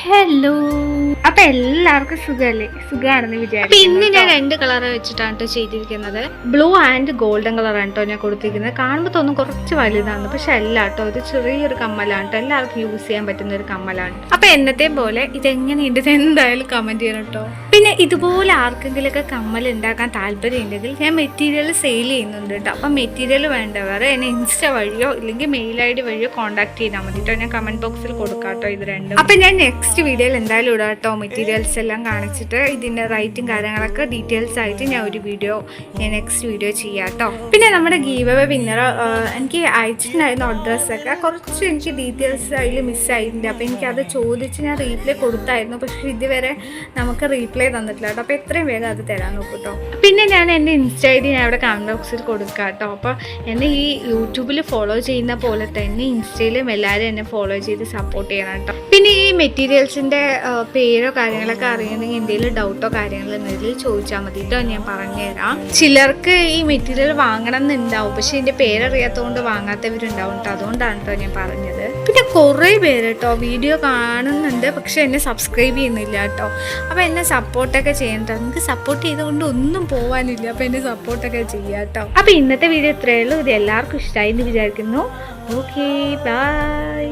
Hello, അപ്പൊ എല്ലാവർക്കും സുഖല്ലേ? സുഖമാണെന്ന് വിചാരിച്ചു. ഇന്ന് ഞാൻ 2 കളർ വെച്ചിട്ടാണ് ചെയ്തിരിക്കുന്നത്. ബ്ലൂ ആൻഡ് ഗോൾഡൻ കളറാണ് കേട്ടോ ഞാൻ കൊടുത്തിരിക്കുന്നത്. കാണുമ്പോൾ തോന്നും കുറച്ച് വലുതാണ്, പക്ഷെ അല്ല കേട്ടോ, ഇത് ചെറിയൊരു കമ്മലാണ് കേട്ടോ. എല്ലാവർക്കും യൂസ് ചെയ്യാൻ പറ്റുന്ന ഒരു കമ്മലാണ്. അപ്പൊ എന്നത്തെ പോലെ ഇതെങ്ങനെയുണ്ട് എന്തായാലും കമന്റ് ചെയ്യണം കേട്ടോ. പിന്നെ ഇതുപോലെ ആർക്കെങ്കിലൊക്കെ കമ്മൽ ഉണ്ടാക്കാൻ താല്പര്യം ഉണ്ടെങ്കിൽ ഞാൻ മെറ്റീരിയൽ സെയിൽ ചെയ്യുന്നുണ്ട് കേട്ടോ. അപ്പം മെറ്റീരിയൽ വേണ്ടവർ എന്നെ ഇൻസ്റ്റ വഴിയോ ഇല്ലെങ്കിൽ മെയിൽ ID വഴിയോ കോൺടാക്ട് ചെയ്താൽ മതി കേട്ടോ. ഞാൻ കമന്റ് ബോക്സിൽ കൊടുക്കാം കേട്ടോ ഇത് രണ്ടും. അപ്പം ഞാൻ നെക്സ്റ്റ് വീഡിയോയിൽ എന്തായാലും ഇടാം കേട്ടോ. മെറ്റീരിയൽസ് എല്ലാം കാണിച്ചിട്ട് ഇതിൻ്റെ റേറ്റും കാര്യങ്ങളൊക്കെ ഡീറ്റെയിൽസ് ആയിട്ട് ഞാൻ നെക്സ്റ്റ് വീഡിയോ ചെയ്യാം കേട്ടോ. പിന്നെ നമ്മുടെ ഗീവ് അവേ വിന്നർ എനിക്ക് അയച്ചിട്ടുണ്ടായിരുന്ന അഡ്രസ്സൊക്കെ കുറച്ച് എനിക്ക് ഡീറ്റെയിൽസ് അതിൽ മിസ്സായിട്ടുണ്ട്. അപ്പോൾ എനിക്കത് ചോദിച്ച് ഞാൻ റീപ്ലൈ കൊടുത്തായിരുന്നു, പക്ഷേ ഇതുവരെ നമുക്ക് റീപ്ലൈ തന്നിട്ടില്ല കേട്ടോ. അപ്പോൾ എത്രയും വേഗം അത് തരാൻ നോക്കും കേട്ടോ. പിന്നെ ഞാൻ എൻ്റെ ഇൻസ്റ്റ ID ഞാൻ ഇവിടെ കമന്റ് ബോക്സിൽ കൊടുക്കാം കേട്ടോ. അപ്പോൾ എന്നെ ഈ യൂട്യൂബിൽ ഫോളോ ചെയ്യുന്ന പോലെ തന്നെ ഇൻസ്റ്റയിലും എല്ലാവരും എന്നെ ഫോളോ ചെയ്ത് സപ്പോർട്ട് ചെയ്യണം കേട്ടോ. പിന്നെ ഈ മെറ്റീരിയൽസിൻ്റെ പേരോ കാര്യങ്ങളൊക്കെ അറിയണമെങ്കിൽ എന്തെങ്കിലും ഡൗട്ടോ കാര്യങ്ങളോ എന്തെങ്കിലും ചോദിച്ചാൽ മതി കേട്ടോ, ഞാൻ പറഞ്ഞുതരാം. ചിലർക്ക് ഈ മെറ്റീരിയൽ വാങ്ങണം എന്നുണ്ടാവും, പക്ഷെ എൻ്റെ പേരറിയാത്തതുകൊണ്ട് വാങ്ങാത്തവരുണ്ടാവും കേട്ടോ. അതുകൊണ്ടാണ് കേട്ടോ ഞാൻ പറഞ്ഞത്. പിന്നെ കുറേ പേര് കേട്ടോ വീഡിയോ കാണുന്നുണ്ട്, പക്ഷെ എന്നെ സബ്സ്ക്രൈബ് ചെയ്യുന്നില്ല കേട്ടോ. അപ്പോൾ എന്നെ സപ്പോർട്ടൊക്കെ ചെയ്യണ്ട. നിങ്ങൾക്ക് സപ്പോർട്ട് ചെയ്തുകൊണ്ട് ഒന്നും പോകാനില്ല, അപ്പോൾ എന്നെ സപ്പോർട്ടൊക്കെ ചെയ്യാം കേട്ടോ. അപ്പോൾ ഇന്നത്തെ വീഡിയോ ഇത്രയേ ഉള്ളൂ. ഇത് എല്ലാവർക്കും ഇഷ്ടമായി എന്ന് വിചാരിക്കുന്നു. Okay, by.